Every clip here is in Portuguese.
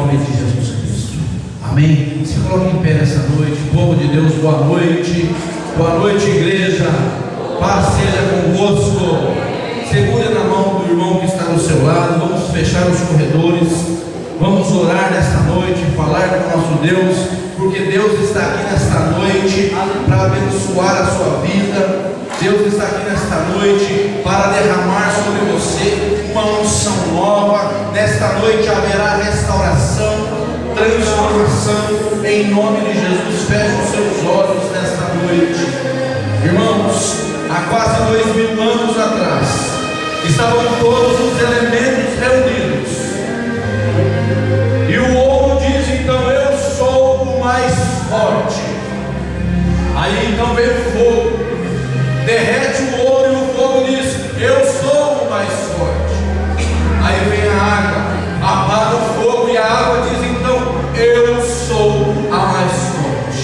nome de Jesus Cristo. Amém? Se coloque em pé nessa noite, povo de Deus, boa noite. Boa noite, igreja. Paz seja convosco. Segure na mão do irmão que está do seu lado. Vamos fechar os corredores. Vamos orar nesta noite, falar com o nosso Deus, porque Deus está aqui nesta noite para abençoar a sua vida. Deus está aqui nesta noite para derramar sobre você uma unção nova. Nesta noite haverá restauração, transformação, em nome de Jesus. Feche os seus olhos nesta noite. Irmãos, há quase 2000 anos atrás, estavam todos os elementos reunidos, e o ouro diz então: eu sou o mais forte. Aí então veio o fogo, derrete o ouro, e o fogo diz: eu sou o mais forte. Aí vem a água, apaga o fogo, e a água diz então: eu sou a mais forte.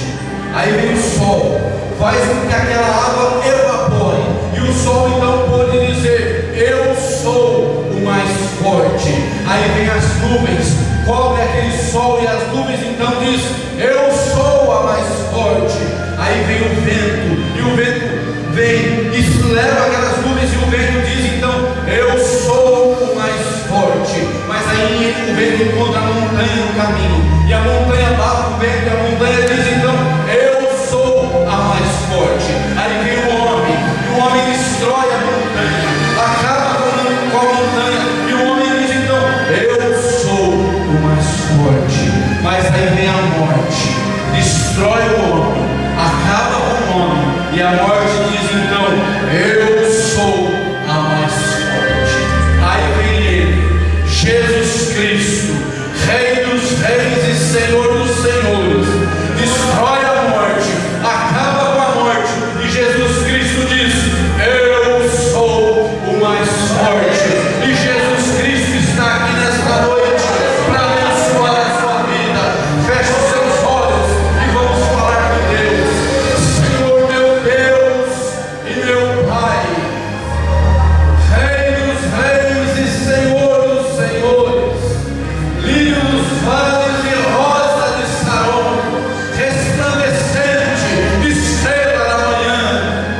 Aí vem o sol, faz com que aquela água evapore, e o sol então pode dizer: eu sou o mais forte. Aí vem as nuvens, cobre aquele sol, e as nuvens então diz: eu sou a mais forte. Aí vem o vento, e o vento vem e leva aquelas nuvens, e o vento diz então: eu sou o mais forte. Mas aí o vento encontra a montanha no caminho, e a montanha bate o vento, e a montanha diz então: eu sou a mais forte. Aí vem o homem, e o homem destrói a montanha, acaba com a montanha, e o homem diz então: eu sou o mais forte. Mas aí vem a morte, destrói o homem, acaba com o homem, e a morte diz então: eu sou a mais forte. Aí vem ele, Jesus Cristo, Rei dos reis e Senhor dos senhores, destrói a morte, acaba com a morte, e Jesus Cristo diz: eu sou o mais forte. E Jesus Cristo está aqui nesta noite para abençoar a sua vida. Feche os seus olhos e vamos falar com Deus. Senhor meu Deus e meu Pai, Rei dos reis e Senhor dos senhores, lírio dos vales e rosa de Saron, resplandecente, estrela da manhã,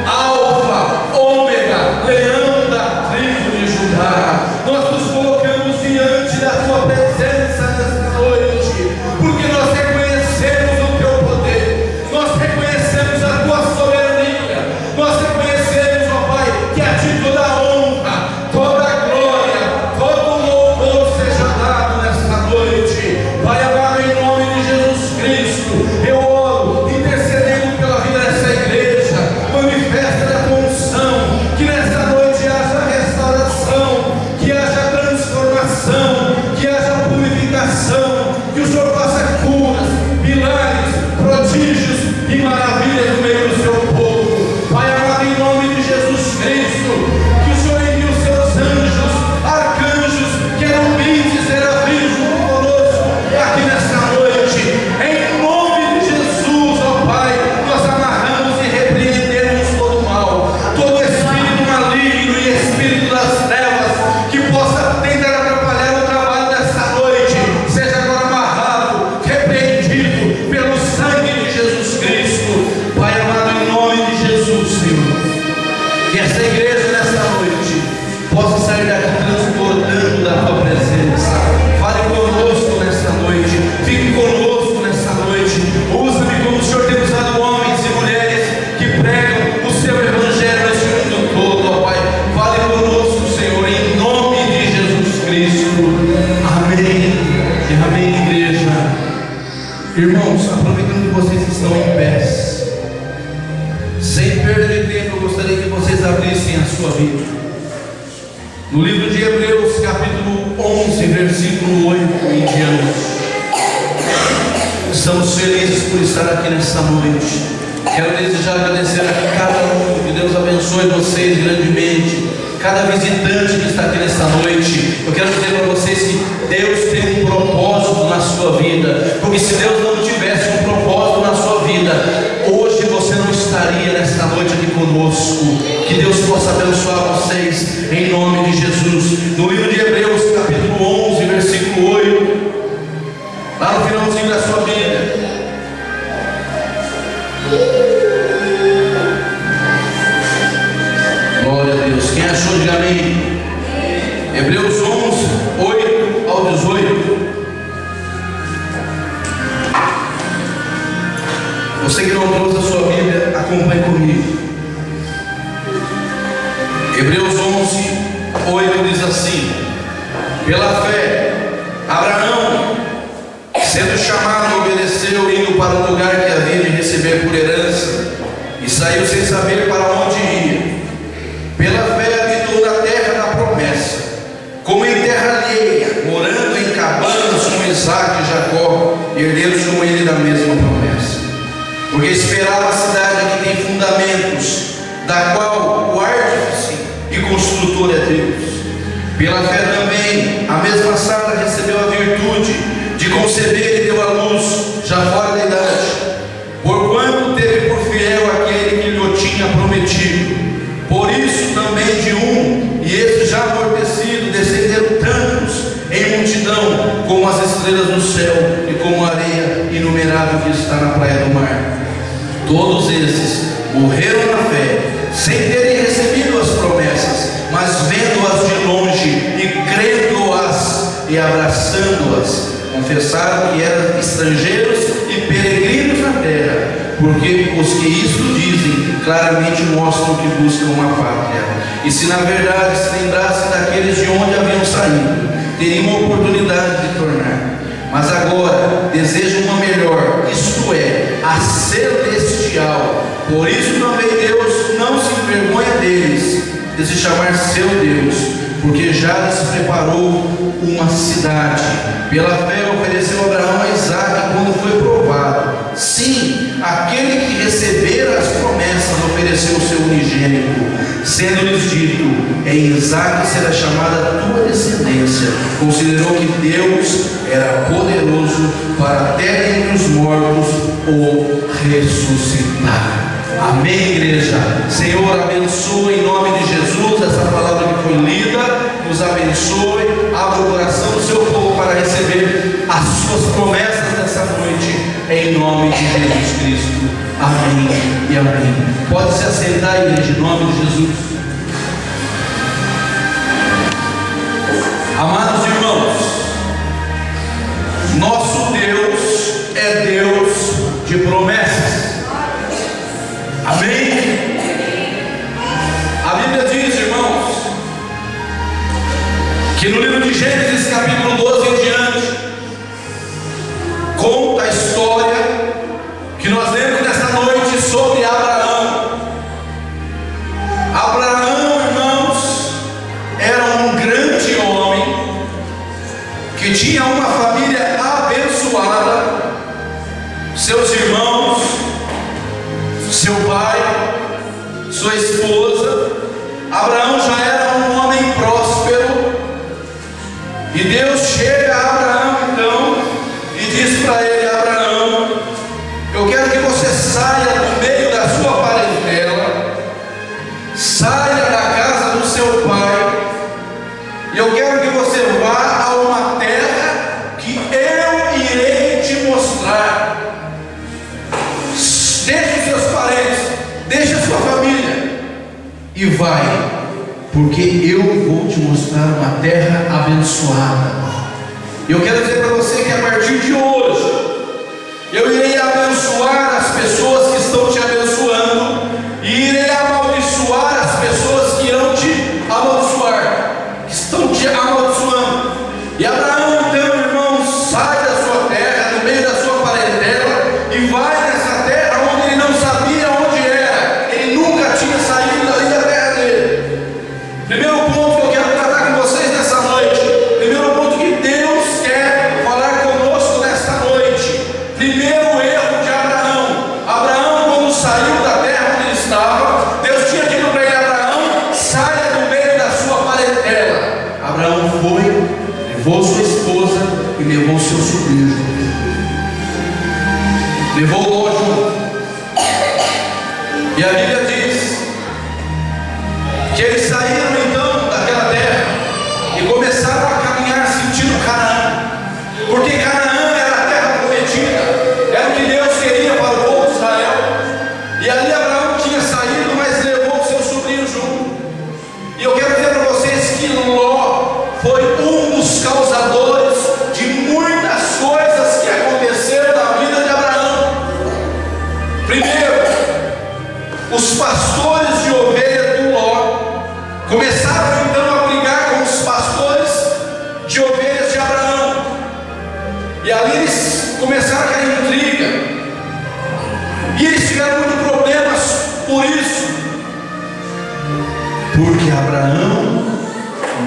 alfa, ômega, leão da tribo de Judá. Nós nos colocamos diante da tua presença nesta noite, porque nós reconhecemos o teu poder, nós reconhecemos a tua soberania, nós reconhecemos, ó Pai, que a ti toda a honra, toda a glória, todo o louvor seja dado nesta noite. Pai amado, em nome de Jesus Cristo, eu oro, intercedendo pela vida dessa igreja. Manifesta a tua unção, que nesta noite haja restauração, que haja transformação, que haja purificação, que o Senhor faça curas, milagres, prodígios e maravilhas no meio do seu povo. Pai amado, em nome de Jesus Cristo, que o Senhor envie os seus anjos, arcanjos, querubins e serafins junto conosco aqui nesta noite. Em nome de Jesus, ó Pai, nós amarramos e repreendemos todo o mal, todo espírito maligno e espírito das trevas que possa tentar atrapalhar o trabalho desta noite, seja agora amarrado, repreendido pelo sangue de Jesus Cristo. Pai amado, em nome de Jesus, Senhor, que esta igreja nesta noite possa sair daqui transbordando da tua presença. Fale conosco nesta noite, fique conosco nesta noite. Usa-me como o Senhor tem usado homens e mulheres que pregam o seu evangelho nesse mundo todo, ó Pai. Fale conosco, Senhor, em nome de Jesus Cristo. Amém e amém, igreja. Irmãos, aproveitando que vocês estão em pé, sem perda de tempo, eu gostaria que vocês abrissem a sua Bíblia no livro de Hebreus, capítulo 11, versículo 8 em diante. Estamos felizes por estar aqui nesta noite. Quero desejar agradecer a cada um, que Deus abençoe vocês grandemente, cada visitante que está aqui nesta noite. Eu quero dizer para vocês que Deus tem um propósito na sua vida, porque se Deus não tivesse um propósito na sua vida, hoje você não estaria nesta noite aqui conosco. Que Deus possa abençoar vocês em nome de Jesus. No livro de Hebreus, capítulo 11, versículo 8, Você que não trouxe a sua Bíblia, acompanhe comigo. Hebreus 11:8 diz assim: pela fé, Abraão, sendo chamado, obedeceu, indo para o lugar que havia de receber por herança, e saiu sem saber para onde ia. Pela fé habitou na terra da promessa, como em terra alheia, morando em cabanas com Isaque e Jacó, herdeiros com ele da mesma promessa. Porque esperava a cidade que tem fundamentos, da qual o artífice e construtor é Deus. Pela fé também, a mesma Sara recebeu a virtude de conceber e deu à luz, já fora da idade, porquanto teve por fiel aquele que lhe tinha prometido. Por isso também de um, e esse já amortecido, descenderam tantos em multidão, como as estrelas do céu e como a areia inumerável que está na praia do mar. Todos esses morreram na fé, sem terem recebido as promessas, mas vendo-as de longe e crendo-as e abraçando-as, confessaram que eram estrangeiros e peregrinos na terra, porque os que isto dizem claramente mostram que buscam uma pátria. E se na verdade se lembrassem daqueles de onde haviam saído, teriam uma oportunidade de tornar. Mas agora desejam uma melhor, isto é, a celestial. Por isso também Deus não se envergonha deles, de se chamar seu Deus, porque já lhes preparou uma cidade. Pela fé ofereceu Abraão a Isaque quando foi provado. Sim, aquele que recebera as promessas ofereceu o seu unigênito, sendo-lhes dito: em Isaque será chamada a tua descendência. Considerou que Deus era poderoso para até entre os mortos o ressuscitar. Amém, igreja? Senhor, abençoe em nome de Jesus essa palavra que foi lida, nos abençoe, abra o coração do seu povo para receber as suas promessas nessa noite, em nome de Jesus Cristo. Amém e amém. Pode se assentar, igreja, em nome de Jesus. Amados irmãos, nosso Deus é Deus de promessas. Amém? A Bíblia diz, irmãos, que no livro de Gênesis, capítulo 12 em diante, conta a história que nós lemos nesta noite sobre Abraão. Abraão, irmãos, era um grande homem que tinha uma família abençoada, seus irmãos, seu pai, sua esposa. Abraão já era um homem próspero, e Deus chega a Abraão então e diz para ele: Abraão, eu quero que você saia do meio da sua parentela, saia da casa do seu pai, e eu quero que você vá a uma terra que eu irei te mostrar. Deixe os seus parentes, deixe a sua família e vai, porque eu vou te mostrar uma terra abençoada. Eu quero dizer para você que a partir de hoje eu irei abençoar as pessoas que estão te abençoando, e irei amaldiçoar as pessoas que irão te amaldiçoar, que estão te amaldiçoando. E Abraão então, irmão, sai da sua terra, do meio da sua parentela, e vai nessa terra onde ele não sabia onde era. Ele nunca tinha saído dali da terra dele. Primeiro ponto que eu quero tratar com vocês nessa noite, primeiro ponto que Deus quer falar conosco nesta noite. Primeiro erro de Abraão. Abraão, quando saiu da terra onde ele estava, Deus tinha dito para ele: Abraão, saia do meio da sua parentela. Abraão foi, levou sua esposa e levou seu sobrinho junto. Levou Ló junto. E a Bíblia diz que eles saíram então daquela terra e começaram a caminhar sentido Canaã, porque Canaã era a terra prometida, era o que Deus queria para o povo de Israel. E ali Abraão tinha saído, mas levou seu sobrinho junto. E eu quero dizer para vocês que Ló foi um dos causadores de muitas coisas que aconteceram na vida de Abraão. os pastores de ovelhas do Ló começaram então a brigar com os pastores de ovelhas de Abraão, e ali eles começaram a cair em intriga, e eles tiveram muitos problemas por isso, porque Abraão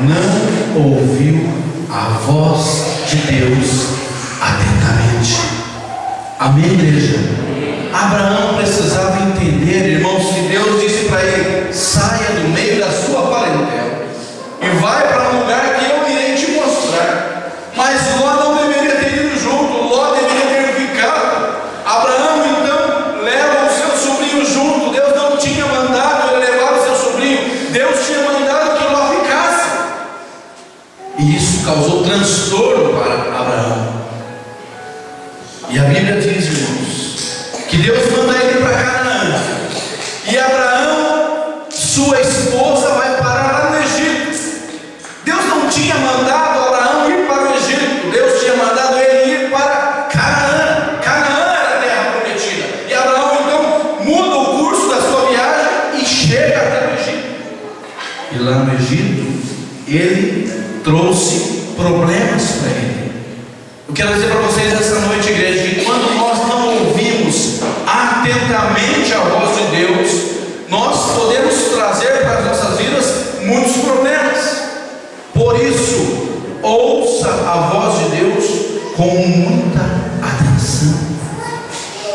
não ouviu a voz de Deus atentamente. Amém, igreja? Abraão precisava entender, irmãos, que Deus disse para ele: saia do meio da sua parentela e vai para um lugar que eu irei te mostrar. Mas Ló não deveria ter ido junto, Ló deveria ter ficado. Abraão então leva o seu sobrinho junto. Deus não tinha mandado ele levar o seu sobrinho, Deus tinha mandado que Ló ficasse, e isso causou transtorno para Abraão. E a Bíblia diz, irmãos, que Deus manda ele para Canaã, e Abraão, sua esposa, vai parar lá no Egito. Deus não tinha mandado Abraão ir para o Egito, Deus tinha mandado ele ir para Canaã. Canaã era a terra prometida, e Abraão então muda o curso da sua viagem e chega até o Egito. E lá no Egito ele trouxe problemas para ele. Eu quero dizer para vocês essa noite, igreja, que quando nós não ouvimos atentamente a voz de Deus, nós podemos trazer para as nossas vidas muitos problemas. Por isso, ouça a voz de Deus com muita atenção.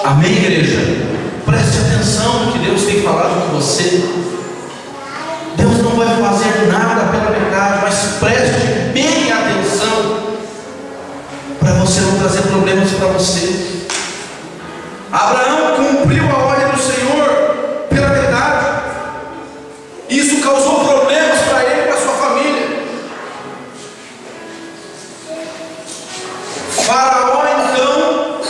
Amém, igreja? Preste atenção no que Deus tem falado com você. Deus não vai fazer nada pela metade, mas preste bem atenção, para você não trazer problemas para você. Abraão cumpriu a ordem do Senhor pela metade. Isso causou problemas para ele e para sua família. Faraó então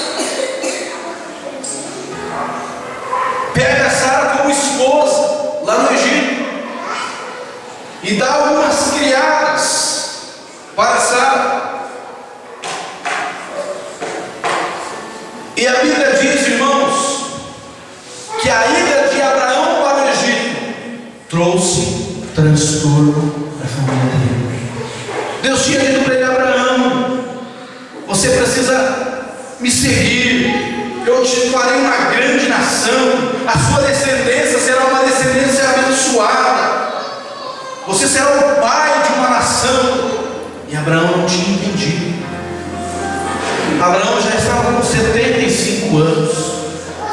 pega Sara como esposa lá no Egito e dá algumas criadas para Sara. E a Bíblia diz, irmãos, que a ida de Abraão para o Egito trouxe transtorno para a família dele. Deus tinha dito para ele: Abraão, você precisa me seguir, eu te farei uma grande nação, a sua descendência será uma descendência abençoada, você será o pai de uma nação. E Abraão não tinha entendido. Abraão já estava com 75 anos,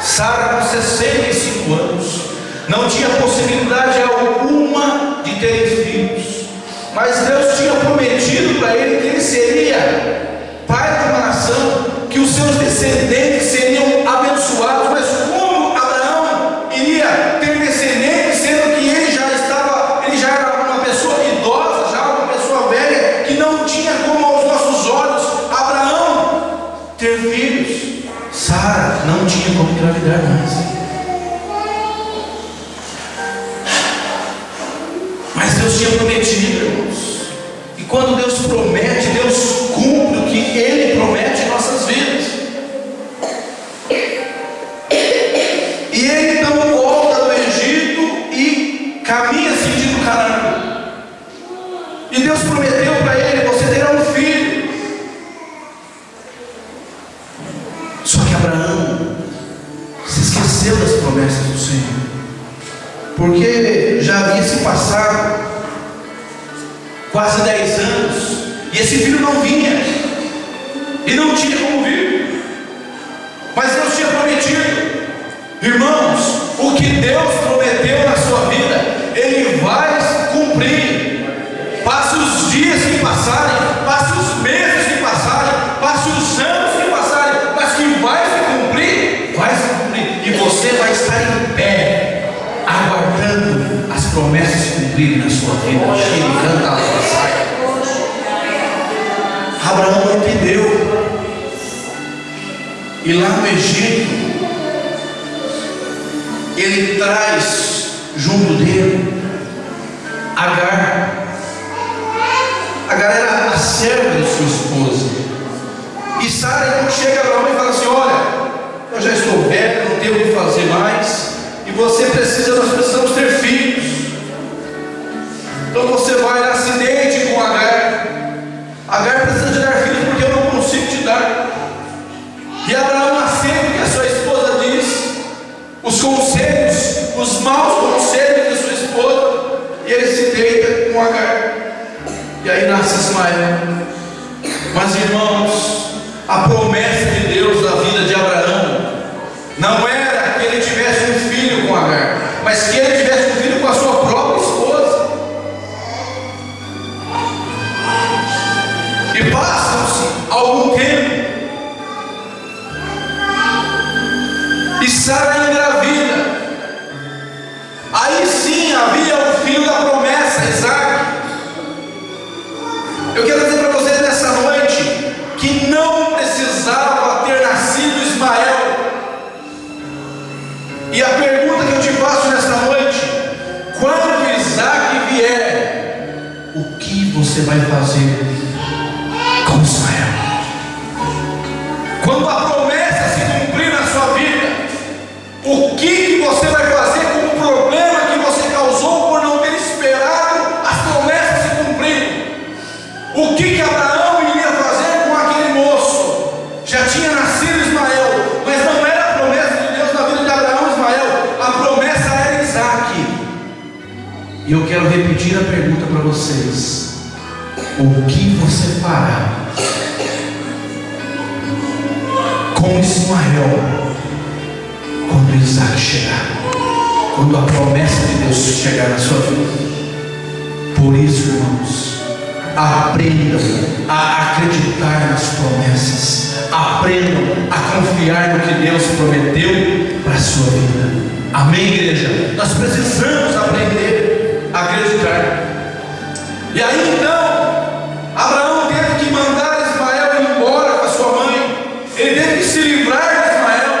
Sara com 65 anos, não tinha possibilidade alguma de terem filhos, mas Deus tinha prometido para ele que ele seria pai de uma nação, que os seus descendentes seriam abençoados. Mas como Abraão iria ter descendentes, sendo que ele já era uma pessoa idosa, já uma pessoa velha, que não tinha como aos nossos olhos Abraão ter filhos? Sara não tinha como engravidar mais. Mas Deus tinha prometido, irmãos. E quando Deus promete, Deus cumpre o que Ele promete em nossas vidas. E ele então volta do Egito e caminha sentido Canaã. E Deus prometeu para ele: você terá um filho. Só que Abraão se esqueceu das promessas do Senhor, porque já havia se passado quase 10 anos e esse filho não vinha, e não tinha como vir. Mas Deus tinha prometido. Irmãos, o que Deus prometeu na sua vida, Ele vai cumprir. Passe os dias que passarem, passe os meses que passarem, passe os anos que passarem, mas que vai se cumprir, vai se cumprir. E você vai estar em pé, aguardando as promessas se cumprirem na sua vida. Ele canta a passagem. Abraão não entendeu. E lá no Egito, ele traz junto dele Agar. Agar era a serva de sua esposa. E Sara então chega a Abraão e fala assim: olha, eu já estou velho, não tenho o que fazer mais, e você precisa, nós precisamos ter filhos. Então você vai dar acidente com Agar. Agar precisa te dar filhos porque eu não consigo te dar. E Abraão aceita o que a sua esposa diz, os conselhos, os maus conselhos de sua esposa, e ele se deita com Agar. E aí nasce Ismael. Mas irmãos, a promessa de Deus na vida de Abraão não era que ele tivesse um filho com Agar, mas que ele tivesse um filho com a sua própria esposa. E passam-se algum tempo, e Sara engravida. Aí sim havia o filho da promessa, Isaac. Eu quero dizer para vocês nessa noite que não precisava ter nascido Ismael. E a pergunta que eu te faço nessa noite: quando Isaac vier, o que você vai fazer com Ismael? Quando a promessa se cumprir na sua vida, o que você vai fazer com o problema que você causou por não ter esperado as promessas se cumprirem? O que Abraão iria fazer com aquele moço? Já tinha nascido Ismael, mas não era a promessa de Deus na vida de Abraão, Ismael. A promessa era Isaac. E eu quero repetir a pergunta para vocês: o que você fará com Ismael quando Isaac chegar, quando a promessa de Deus chegar na sua vida? Por isso, irmãos, aprendam a acreditar nas promessas, aprendam a confiar no que Deus prometeu para a sua vida. Amém, igreja? Nós precisamos aprender a acreditar. E aí então, Abraão teve que mandar Ismael ir embora com a sua mãe. Ele teve que se livrar de Ismael.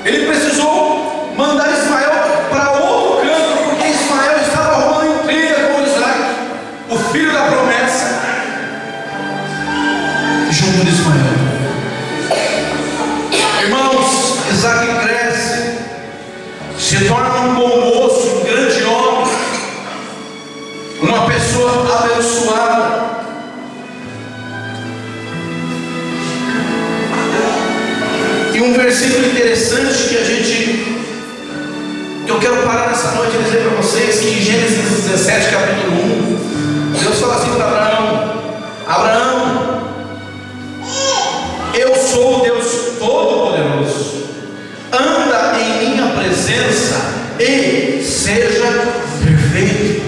Ele precisou mandar Ismael para outro canto, porque Ismael estava arrumando intriga com Isaac, o filho da promessa, junto de Ismael. Irmãos, Isaac cresce, se torna um bom moço, um grande homem, uma pessoa abençoada. E um versículo interessante que eu quero parar nessa noite e dizer para vocês, que em Gênesis 17, capítulo 1, Deus fala assim para Abraão: Abraão, eu sou o Deus Todo-Poderoso, anda em minha presença e seja perfeito.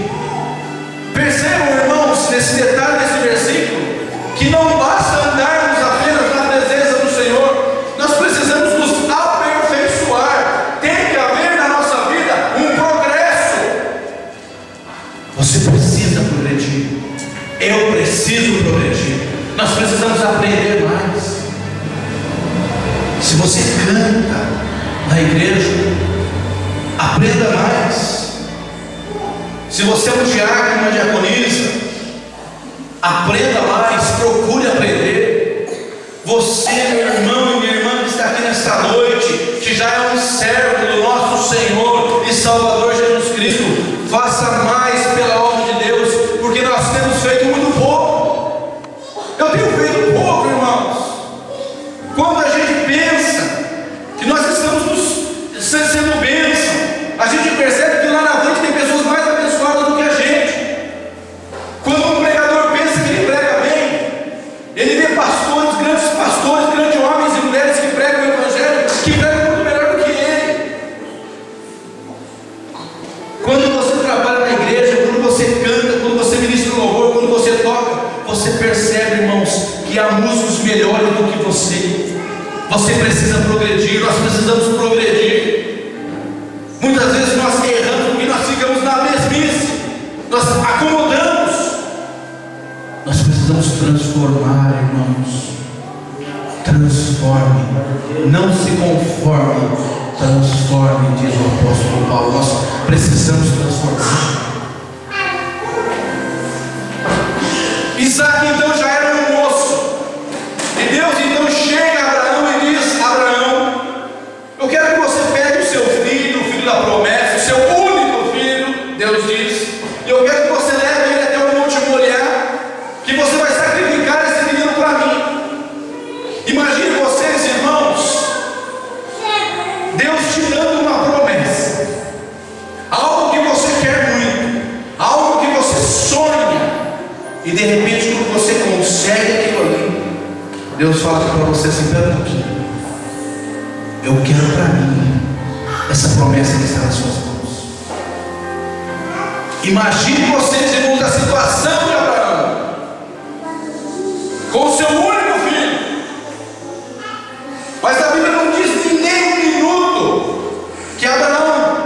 Percebam, irmãos, nesse detalhe desse versículo, que não basta andarmos apenas na presença do Senhor, nós precisamos nos aperfeiçoar. Tem que haver na nossa vida um progresso. Você precisa progredir, eu preciso progredir, nós precisamos aprender mais. Se você canta na igreja, aprenda mais. Se você é um diácono, uma diaconisa, aprenda mais, procure aprender. Você, meu irmão e minha irmã que está aqui nesta noite, que já é um servo do nosso Senhor e Salvador Jesus Cristo, faça mais pela obra de Deus, porque nós temos feito muito pouco. Eu tenho feito pouco, irmãos. Quando a gente pensa que nós estamos sendo bênção, a gente percebe que lá na frente tem pessoas mais abençoadas do que a gente. Quando um pregador pensa que ele prega bem, ele vê pastores, grandes homens e mulheres que pregam o Evangelho, que pregam muito melhor do que ele. Quando você trabalha na igreja, quando você canta, quando você ministra louvor, quando você toca, você percebe, irmãos, que há músicos melhores do que você. Você precisa progredir, nós precisamos progredir. Muitas vezes nós erramos porque nós ficamos na mesmice, nós acomodamos. Nós precisamos transformar, irmãos. Transforme, não se conforme, transforme, diz o apóstolo Paulo. Nós precisamos transformar. Isaac então já era um moço, e Deus então chega a Abraão e diz: Abraão, eu quero que você pegue o seu filho fala para você assim: espera um pouquinho, eu quero para mim essa promessa que está nas suas mãos. Imagine vocês, irmãos, a situação de Abraão com o seu único filho. Mas a Bíblia não diz em nenhum minuto que Abraão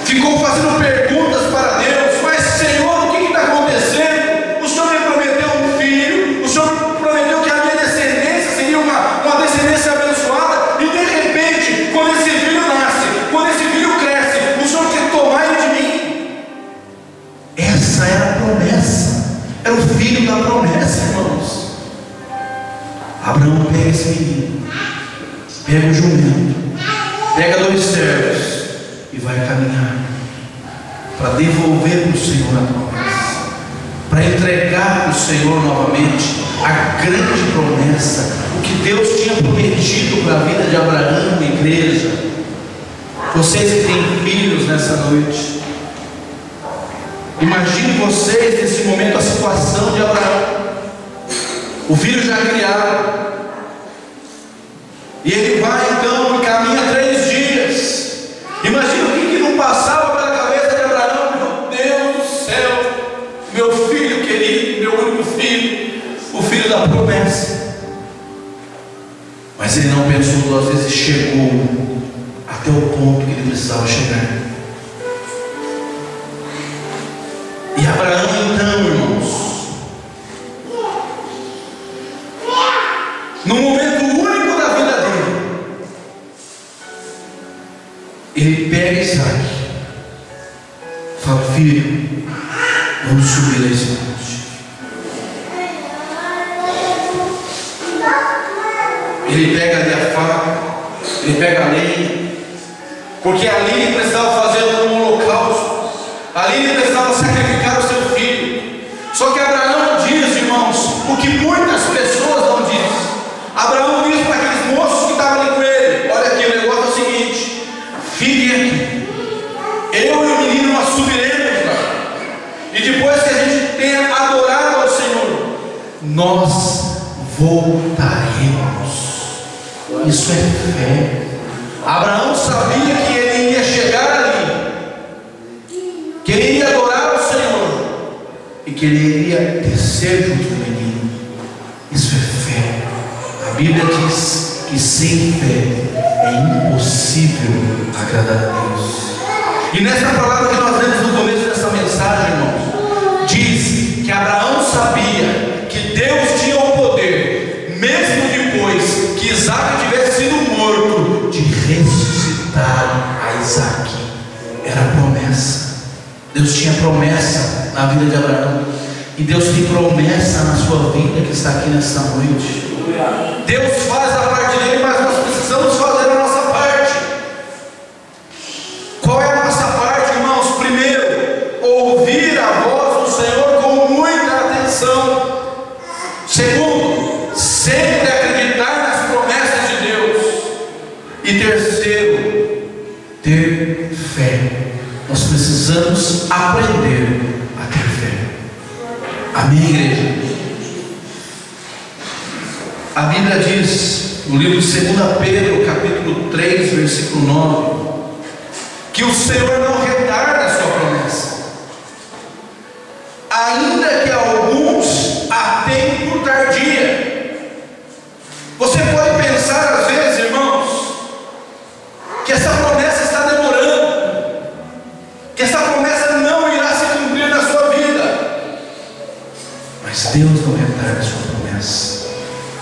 ficou fazendo perguntas para Deus: mas Senhor, o que está acontecendo? O Senhor me prometeu um filho, o Senhor prometeu que a minha descendência seria uma descendência abençoada, e de repente, quando esse filho nasce, quando esse filho cresce, o Senhor quer tomar ele de mim. Essa era a promessa, era o filho da promessa, irmãos. Abraão pega esse menino, pega o jumento, pega 2 servos e vai caminhar para devolver para o Senhor a promessa, para entregar para o Senhor novamente a grande promessa, o que Deus tinha prometido para a vida de Abraão, igreja. Vocês que têm filhos nessa noite, imagine vocês nesse momento a situação de Abraão. O filho já criado, e ele vai então e caminha 3 dias. Imagina o que não passava pela cabeça de Abraão: meu Deus do céu, meu filho querido, meu único filho, o filho da promessa. Mas ele não pensou 2 vezes, chegou até o ponto que ele precisava chegar. E Abraão então, irmãos, no momento único da vida dele, ele pega Isaac, fala: filho, vamos subir a esse monte. Ele pega ali a faca, ele pega a lenha, porque ali ele precisava fazer um holocausto, ali ele precisava sacrificar o seu filho. Só que Abraão diz, irmãos, o que muitas pessoas não dizem. Abraão disse para aqueles moços que estavam ali com ele: olha aqui, o negócio é o seguinte, fiquem aqui, eu e o menino nós subiremos lá, e depois que a gente tenha adorado ao Senhor, nós voltaremos. Isso é fé. Abraão sabia que ele ia chegar ali, que ele iria adorar ao Senhor, e que ele iria descer junto com o menino. Isso é fé. A Bíblia diz que sem fé é impossível agradar a Deus. E nessa palavra que nós lemos no começo dessa mensagem, irmãos, diz que Abraão sabia que Deus tinha o poder, mesmo depois que Isaac tivesse sido morto, de ressuscitar a Isaac. Era a promessa. Deus tinha promessa na vida de Abraão, e Deus tem promessa na sua vida que está aqui nesta noite. Deus faz a parte dele, mas nós precisamos fazer a nossa parte. Qual é a nossa parte, irmãos? Primeiro, ouvir a voz do Senhor com muita atenção. Segundo, sempre acreditar nas promessas de Deus. E terceiro, ter fé. Nós precisamos aprender a ter fé. Amém, igreja? A Bíblia diz, no livro de 2 Pedro, capítulo 3, versículo 9, que o Senhor não retarda a sua promessa, ainda que alguns a tenham por tardia. Você pode pensar às vezes, irmãos, que essa promessa está demorando, que essa promessa não irá se cumprir na sua vida, mas Deus não retarda a sua promessa.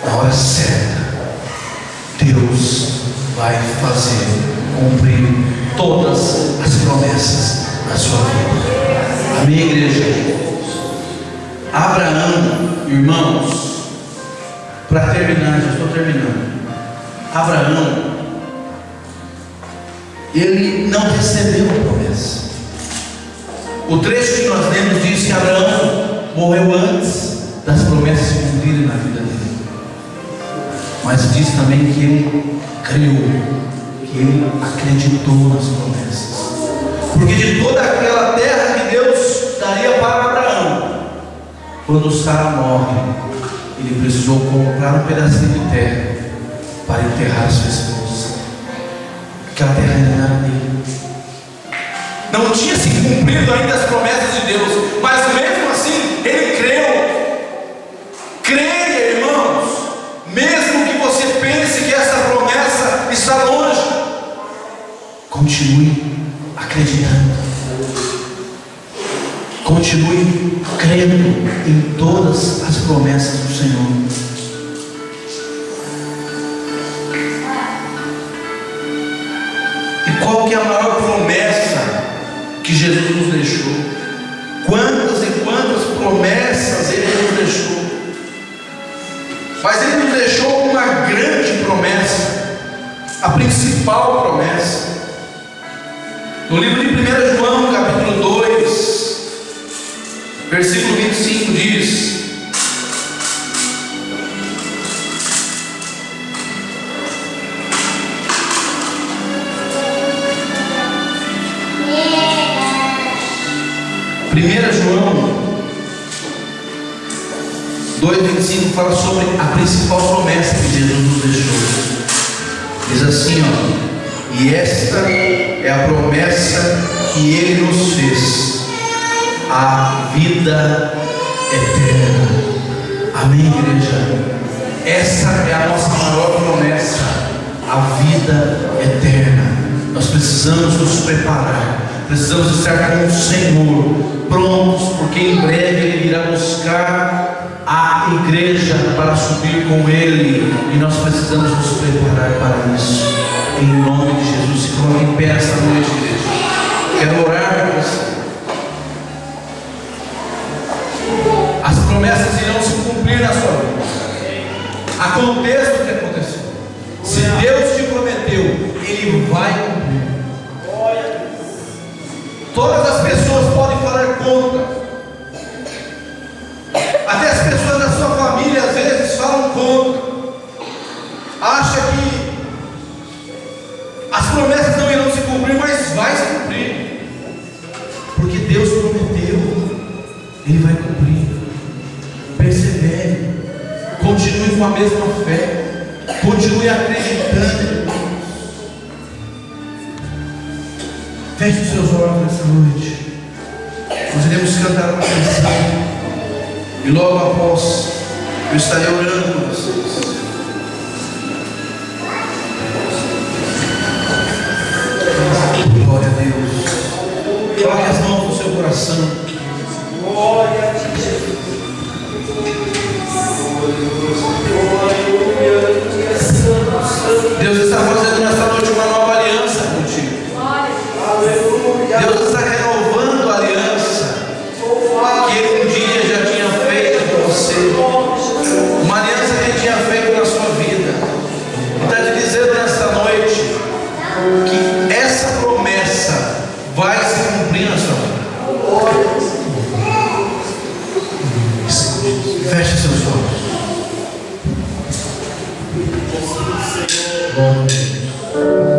Na hora certa, Deus vai fazer cumprir todas as promessas da sua vida. Amém, igreja? Abraão, irmãos, para terminar, já estou terminando. Abraão, ele não recebeu a promessa. O trecho que nós lemos diz que Abraão morreu antes das promessas se cumprirem na vida dele. Mas diz também que ele creu, que ele acreditou nas promessas. Porque de toda aquela terra que Deus daria para Abraão, quando Sara morre, ele precisou comprar um pedacinho de terra para enterrar sua esposa. Aquela terra não era dele. Não tinha se cumprido ainda as promessas de Deus, mas mesmo assim ele creu. Creia, irmãos, mesmo que você pense que essa promessa está longe, continue acreditando, continue crendo em todas as promessas do Senhor. E qual que é a maior promessa que Jesus nos deixou? Quantas e quantas promessas Ele nos deixou? Mas Ele nos deixou uma grande promessa, a principal promessa. No livro de 1 João, capítulo 2, versículo 25 diz: João 2,25 fala sobre a principal promessa que Jesus nos deixou. Diz assim, ó: e esta é a promessa que Ele nos fez, a vida eterna. Amém, igreja? Essa é a nossa maior promessa, a vida eterna. Nós precisamos nos preparar, precisamos estar com o Senhor, prontos, porque em breve Ele irá buscar a igreja para subir com Ele, e nós precisamos nos preparar para isso, em nome de Jesus. Se coloque em pé essa noite, igreja. Quero orar por você. As promessas irão se cumprir na sua vida, aconteça o que acontecer. Se Deus te prometeu, Ele vai cumprir. Todas as pessoas podem falar contra, até as pessoas da sua família às vezes falam contra, acha que as promessas não irão se cumprir, mas vai se cumprir, porque Deus prometeu, Ele vai cumprir. Persevere, continue com a mesma fé, continue acreditando. Feche os seus olhos nessa noite. Nós iremos cantar uma canção, e logo após eu estarei orando por vocês. Glória a Deus. Coloque as mãos no seu coração. Glória a Ti, Jesus. Deus está fazendo nesta noite uma nova aliança contigo. Deus está renovando a aliança que Ele um dia já tinha feito com você, uma aliança que Ele tinha feito na sua vida. E está te dizendo nesta noite que essa promessa vai se cumprir na sua vida. Feche seus olhos. Glória a Deus.